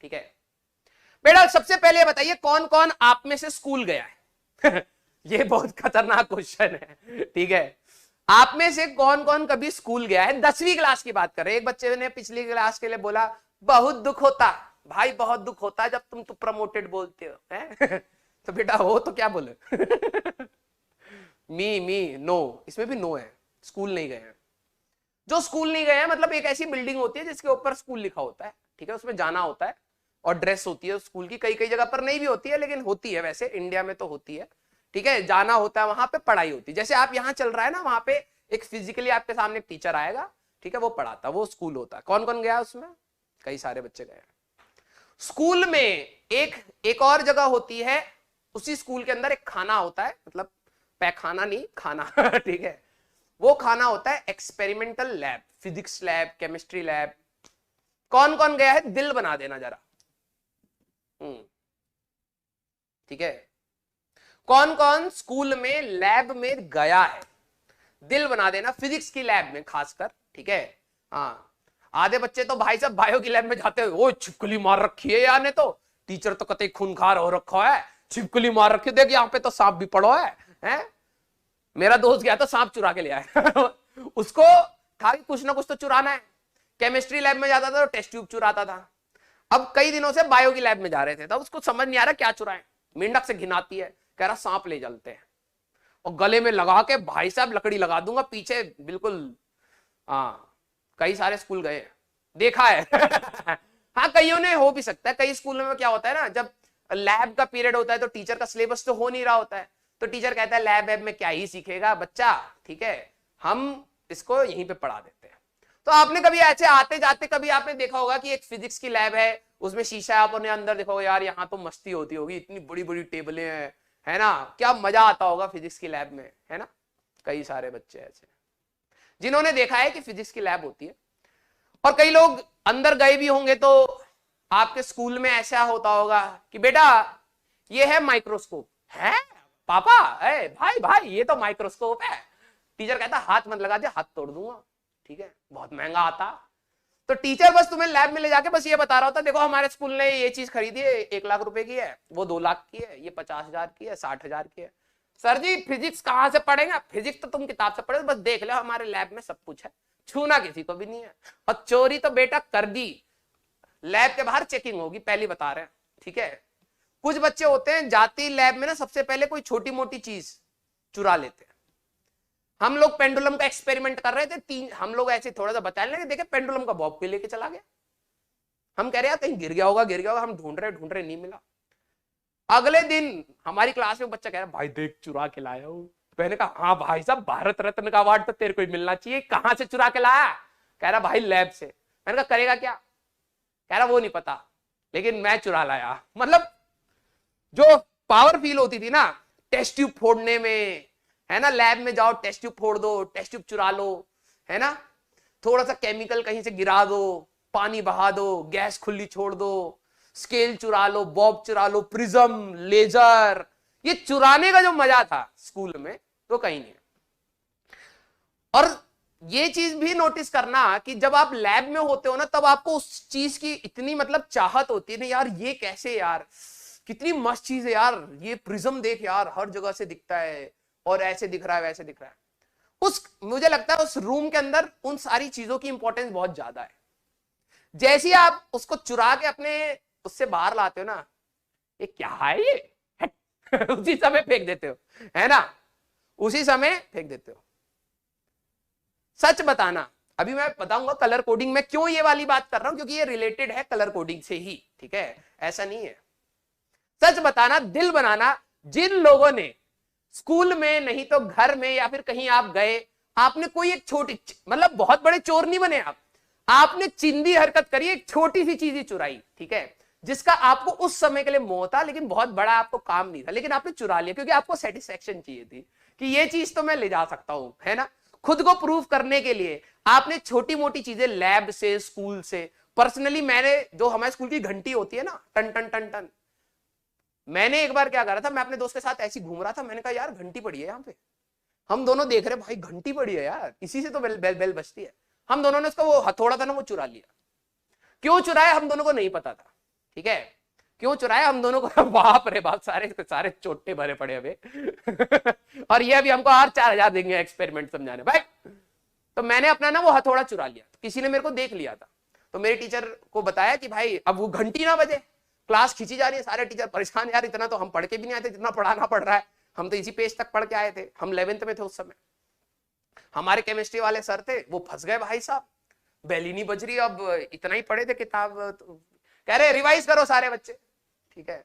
ठीक है बेटा, सबसे पहले बताइए कौन कौन आप में से स्कूल गया है? ये बहुत खतरनाक क्वेश्चन है, ठीक है। आप में से कौन कौन कभी स्कूल गया है? 10वीं क्लास की बात कर रहे हैं। एक बच्चे ने पिछली क्लास के लिए बोला बहुत दुख होता भाई, बहुत दुख होता है जब तुम तो प्रमोटेड बोलते हो है? तो बेटा हो तो क्या बोले? मी नो, इसमें भी नो है, स्कूल नहीं गए हैं। जो स्कूल नहीं गए हैं मतलब एक ऐसी बिल्डिंग होती है जिसके ऊपर स्कूल लिखा होता है, ठीक है, उसमें जाना होता है और ड्रेस होती है स्कूल की। कई कई जगह पर नहीं भी होती है लेकिन होती है, वैसे इंडिया में तो होती है, ठीक है। जाना होता है, वहां पे पढ़ाई होती है। जैसे आप यहाँ चल रहा है ना, वहां पे एक फिजिकली आपके सामने एक टीचर आएगा, ठीक है, वो पढ़ाता, वो स्कूल होता है। कौन कौन गया उसमें? कई सारे बच्चे गए। स्कूल में एक और जगह होती है, उसी स्कूल के अंदर एक खाना होता है, मतलब पैखाना नहीं, खाना ठीक है। वो खाना होता है experimental lab, physics lab, chemistry lab. कौन कौन गया है? दिल बना देना जरा, ठीक है। कौन कौन स्कूल में लैब में गया है? दिल बना देना, फिजिक्स की लैब में खासकर, ठीक है। हाँ, आधे बच्चे तो भाई साहब बायो की लैब में जाते हुए ओ छिपकली मार रखी है यार ने, तो टीचर तो कतई खूनखार हो रखा है, छिपकली मार रखी, देख यहाँ पे तो सांप भी पड़ो है? मेरा दोस्त गया तो सांप चुरा के ले आया उसको था कि कुछ ना कुछ तो चुराना है। केमिस्ट्री लैब में जाता था तो टेस्ट ट्यूब चुराता था। अब कई दिनों से बायो की लैब में जा रहे थे, तब उसको समझ नहीं आ रहा क्या चुराए। मेंढक से घिनाती है, कह रहा सांप ले चलते हैं, और गले में लगा के भाई साहब लकड़ी लगा दूंगा पीछे, बिल्कुल। हाँ, कई सारे स्कूल गए, देखा है हाँ, कईयों ने हो भी सकता है। कई स्कूलों में क्या होता है ना, जब लैब का पीरियड होता है तो टीचर का सिलेबस तो हो नहीं रहा होता है, तो टीचर कहता है लैब में क्या ही सीखेगा बच्चा, ठीक है, हम इसको यहीं पे पढ़ा देते हैं। तो आपने कभी ऐसे आते जाते कभी आपने देखा होगा कि एक फिजिक्स की लैब है, उसमें शीशा है, आपने अंदर देखोगे यार यहाँ तो मस्ती होती होगी, इतनी बड़ी बड़ी टेबलें हैं, है ना, क्या मजा आता होगा फिजिक्स की लैब में, है ना। कई सारे बच्चे ऐसे जिन्होंने देखा है कि फिजिक्स की लैब होती है। और कई लोग अंदर गए भी होंगे, तो आपके स्कूल में ऐसा होता होगा कि बेटा ये है माइक्रोस्कोप, है पापा, है भाई भाई ये तो माइक्रोस्कोप है। टीचर कहता हाथ मत लगा दे, हाथ तोड़ दूंगा, ठीक है, बहुत महंगा आता। तो टीचर बस तुम्हें लैब में ले जाके बस ये बता रहा होता, देखो हमारे स्कूल ने ये चीज खरीदी है, 1 लाख रुपए की है, वो 2 लाख की है, ये 50,000 की है, 60,000 की है। सर जी फिजिक्स कहां से पढ़ेंगे? फिजिक्स तो तुम किताब से पढ़े, बस देख लो हमारे लैब में सब कुछ है, छूना किसी को भी नहीं है। और चोरी तो बेटा कर दी, लैब के बाहर चेकिंग होगी, पहले बता रहे हैं, ठीक है। कुछ बच्चे होते हैं जाती लैब में ना, सबसे पहले कोई छोटी मोटी चीज चुरा लेते हैं। हम लोग पेंडुलम का एक्सपेरिमेंट कर रहे थे, हम लोग ऐसे थोड़ा सा बता लेंगे, देखे पेंडुलम का बॉब भी लेके चला गया। हम कह रहे हैं कहीं गिर गया होगा, हम ढूंढ रहे नहीं मिला। अगले दिन हमारी क्लास में बच्चा कह रहा है भाई देख चुरा के लाया हूं। मैंने कहा हाँ भाई साहब, भारत रत्न का अवार्ड तो तेरे को मिलना चाहिए, कहां से चुरा के लाया? कह रहा भाई लैब से। मैंने कहा करेगा क्या? कह रहा वो नहीं पता, लेकिन मैं चुरा लाया। मतलब जो पावर फील होती थी ना टेस्ट ट्यूब फोड़ने में, है ना, लैब में जाओ टेस्ट ट्यूब फोड़ दो, टेस्ट ट्यूब चुरा लो, है ना, थोड़ा सा केमिकल कहीं से गिरा दो, पानी बहा दो, गैस खुली छोड़ दो, स्केल चुरा लो, बॉब चुरा लो, प्रिज्म, लेजर, ये चुराने का जो मजा था स्कूल में तो कहीं नहीं। और ये चीज भी नोटिस करना कि जब आप लैब में होते हो ना, तब आपको उस चीज की इतनी मतलब चाहत होती है ना, यार ये कैसे, यार कितनी मस्त चीज है यार, ये प्रिज्म देख यार हर जगह से दिखता है, और ऐसे दिख रहा है वैसे दिख रहा है। मुझे लगता है उस रूम के अंदर उन सारी चीजों की इंपॉर्टेंस बहुत ज्यादा है। जैसे ही आप उसको चुरा के अपने उससे बाहर लाते हो ना, ये क्या है ये उसी समय फेंक देते हो, है ना, उसी समय फेंक देते हो। सच बताना, अभी मैं बताऊंगा कलर कोडिंग में क्यों ये वाली बात कर रहा हूं, क्योंकि ये रिलेटेड है कलर कोडिंग से ही, ठीक है, ऐसा नहीं है। सच बताना, दिल बनाना, जिन लोगों ने स्कूल में नहीं तो घर में या फिर कहीं आप गए, आपने कोई एक छोटी, मतलब बहुत बड़े चोर नहीं बने आप, आपने चिंदी हरकत करी, एक छोटी सी चीज ही चुराई, ठीक है, जिसका आपको उस समय के लिए मोह था, लेकिन बहुत बड़ा आपको काम नहीं था, लेकिन आपने चुरा लिया क्योंकि आपको सेटिस्फेक्शन चाहिए थी कि ये चीज तो मैं ले जा सकता हूं, है ना। खुद को प्रूव करने के लिए आपने छोटी मोटी चीजें लैब से, स्कूल से, पर्सनली मैंने, जो हमारे स्कूल की घंटी होती है ना, टन टन टन टन, मैंने एक बार क्या करा था, मैं अपने दोस्त के साथ ऐसी घूम रहा था, मैंने कहा यार घंटी पड़ी है यहाँ पे, हम दोनों देख रहे भाई घंटी पड़ी है यार, इसी से तो बेल बेल बेल बजती है। हम दोनों ने उसका वो हथौड़ा था ना वो चुरा लिया। क्यों चुराया हम दोनों को नहीं पता था, ठीक है, क्यों चुराया हम दोनों को? बाप रे बाप, सारे सारे चोटे भरे पड़े अबे। और ये अभी हमको और 4,000 देंगे एक्सपेरिमेंट समझाने भाई। तो मैंने अपना ना वो हथौड़ा चुरा लिया, तो किसी ने मेरे को देख लिया था, तो मेरे टीचर को बताया कि भाई अब वो घंटी ना बजे, क्लास खींची जा रही है, सारे टीचर परेशान, यार इतना तो हम पढ़ के भी नहीं आए थे जितना पढ़ाना पड़ रहा है, हम तो इसी पेज तक पढ़ के आए थे, हम 11th में थे उस समय। हमारे केमिस्ट्री वाले सर थे, वो फंस गए भाई साहब, बेल ही नहीं बज रही, अब इतना ही पढ़े थे किताब, तो कह रहे रिवाइज करो सारे बच्चे, ठीक है।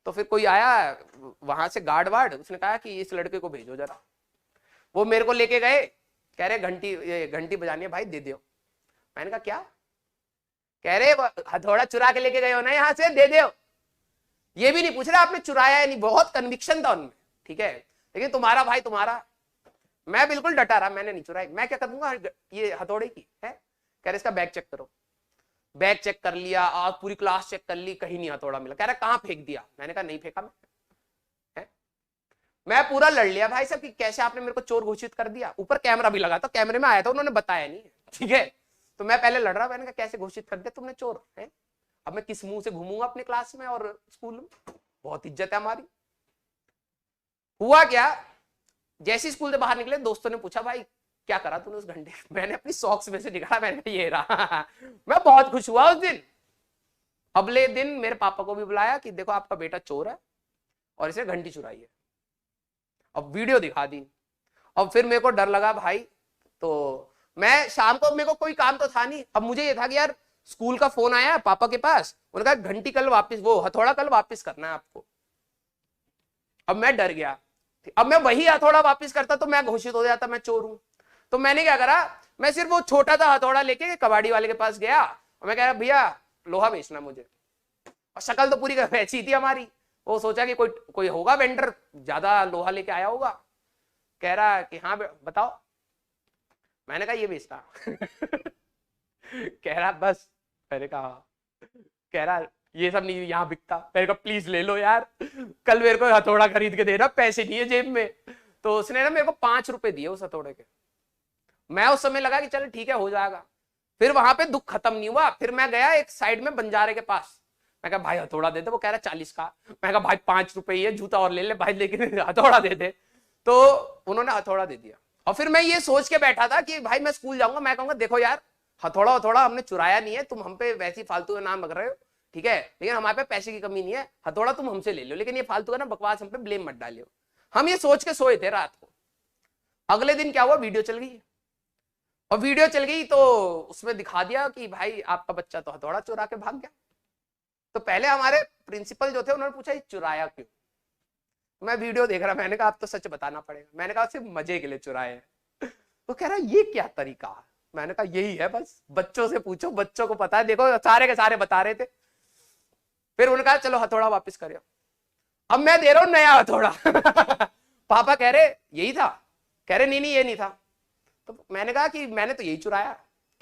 तो फिर कोई आया वहां से गार्ड वार्ड, उसने कहा कि इस लड़के को भेजो जरा, वो मेरे को लेके गए, कह रहे घंटी बजानी है भाई, दे दो। मैंने कहा क्या? कह रहे हथौड़ा चुरा के लेके गए हो ना यहाँ से, दे दो। ये भी नहीं पूछ रहे आपने चुराया है नहीं, बहुत कन्विक्शन था उनमें, ठीक है, लेकिन तुम्हारा भाई तुम्हारा। मैं बिल्कुल डटा रहा, मैंने नहीं चुराई, मैं क्या कर दूंगा ये हथौड़े की है। कह रहे इसका बैग चेक करो, बैग चेक कर लिया, आज पूरी क्लास चेक कर ली, कहीं नहीं हथौड़ा मिला। कह रहा कहां फेंक दिया? मैंने कहा नहीं फेंका मैं पूरा लड़ लिया भाई साहब कि कैसे आपने मेरे को चोर घोषित कर दिया, ऊपर कैमरा भी लगा था, कैमरे में आया था, उन्होंने बताया नहीं, ठीक है। तो मैं पहले लड़ रहा, मैंने कहा कैसे घोषित कर दिया तुमने चोर है, अब मैं किस मुंह से घूमूंगा अपने क्लास में और स्कूल में, बहुत इज्जत है हमारी। हुआ क्या, जैसे स्कूल से बाहर निकले दोस्तों ने पूछा भाई क्या करा तूने उस घंटे? मैंने अपनी सॉक्स में से निकाला, मैंने कहा ये रहा। मैं बहुत खुश हुआ उस दिन। अगले दिन मेरे पापा को भी बुलाया कि देखो आपका बेटा चोर है और इसने घंटी चुराई है, अब वीडियो दिखा दी। अब फिर मेरे को डर लगा भाई, तो मैं शाम को, मेरे को कोई काम तो था नहीं, अब मुझे ये था कि यार स्कूल का फोन आया पापा के पास, उन्होंने कहा घंटी कल वापस, वो हथौड़ा कल वापस करना है आपको। अब मैं डर गया, अब मैं वही हथौड़ा वापस करता तो मैं घोषित हो जाता मैं चोर हूं। तो मैंने क्या करा, मैं सिर्फ वो छोटा सा हथौड़ा लेके कबाड़ी वाले के पास गया और मैं कह रहा भैया लोहा बेचना मुझे, और शक्ल तो पूरी वैसी थी हमारी, वो सोचा कि कोई होगा वेंडर ज्यादा लोहा लेके आया होगा। कह रहा कि हाँ बताओ। मैंने कहा ये बेचता। कह रहा बस, मैंने कहा। कह रहा ये सब नहीं यहाँ बिकता। मैंने कहा प्लीज ले लो यार, कल मेरे को हथौड़ा खरीद के देना, पैसे नहीं है जेब में। तो उसने ना मेरे को 5 रुपए दिए उस हथौड़े के। मैं उस समय लगा कि चल ठीक है हो जाएगा। फिर वहां पे दुख खत्म नहीं हुआ, फिर मैं गया एक साइड में बंजारे के पास, मैं कहा भाई हथौड़ा दे दे। वो कह रहा 40 का। मैं कहा भाई 5 रुपए ही है, जूता और ले ले भाई, लेकिन हथौड़ा दे दे। तो उन्होंने हथौड़ा दे दिया। और फिर मैं ये सोच के बैठा था कि भाई मैं स्कूल जाऊंगा, मैं कहूंगा देखो यार हथौड़ा हमने चुराया नहीं है, तुम हम पे वैसी फालतू का नाम रख रहे हो, ठीक है, लेकिन हमारे पे पैसे की कमी नहीं है, हथौड़ा तुम हमसे ले लो, लेकिन ये फालतू का ना बकवास हम पे ब्लेम मत डालियो। हम ये सोच के सोए थे रात को। अगले दिन क्या हुआ, वीडियो चल गई। और वीडियो चल गई तो उसमें दिखा दिया कि भाई आपका बच्चा तो हथौड़ा चुरा के भाग गया। तो पहले हमारे प्रिंसिपल जो थे उन्होंने पूछा ये चुराया क्यों? मैं वीडियो देख रहा, मैंने कहा आप तो सच बताना पड़ेगा। मैंने कहा सिर्फ मजे के लिए चुराए हैं। तो कह रहा ये क्या तरीका? मैंने कहा यही है, बस बच्चों से पूछो, बच्चों को पता है, देखो सारे के सारे बता रहे थे। फिर उन्होंने कहा चलो हथौड़ा वापस करो। अब मैं दे रहा हूं नया हथौड़ा। पापा कह रहे यही था? कह रहे नहीं ये नहीं था। तो मैंने कहा कि मैंने तो यही चुराया।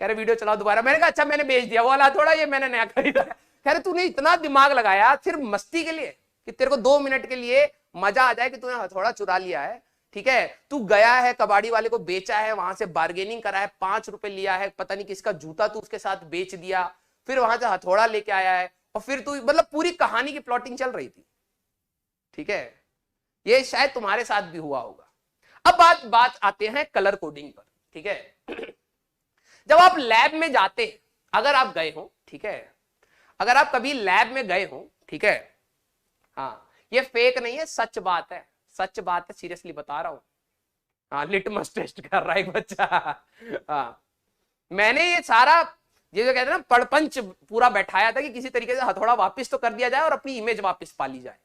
कह रहे वीडियो चलाओ दोबारा। मैंने कहा अच्छा मैंने बेच दिया वो वाला हथौड़ा, ये मैंने नया खरीदा। कह रहे तूने इतना दिमाग लगाया सिर्फ मस्ती के लिए कि तेरे को 2 मिनट के लिए मजा आ जाए कि तूने हथौड़ा चुरा लिया है, ठीक है, तू गया है कबाड़ी वाले को बेचा है, वहां से बार्गेनिंग करा है, 5 रुपए लिया है, पता नहीं किसका जूता तू उसके साथ बेच दिया, फिर वहां से हथौड़ा लेके आया है, और फिर तू मतलब पूरी कहानी की प्लॉटिंग चल रही थी, ठीक है। ये शायद तुम्हारे साथ भी हुआ होगा। अब बात आते हैं कलर कोडिंग पर, ठीक है। जब आप लैब में जाते हैं, अगर आप गए हो, ठीक है, अगर आप कभी लैब में गए हो, ठीक है, हाँ ये फेक नहीं है, सच बात है, सच बात है, सीरियसली बता रहा हूं। हाँ लिटमस टेस्ट कर रहा है एक बच्चा। हाँ मैंने ये सारा ये जो कहते हैं ना पड़पंच पूरा बैठाया था कि किसी तरीके से हथौड़ा वापस तो कर दिया जाए और अपनी इमेज वापस पा ली जाए,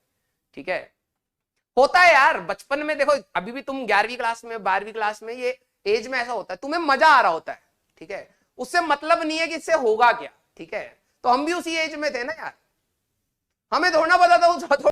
ठीक है। होता है यार बचपन में, देखो अभी भी तुम 11वीं क्लास में 12वीं क्लास में ये एज में ऐसा होता है, तुम्हें मजा आ रहा होता है, ठीक है, उससे मतलब नहीं है कि इससे होगा क्या, ठीक है। तो हम भी उसी एज में थे ना यार, हमें थोड़ा पता था उस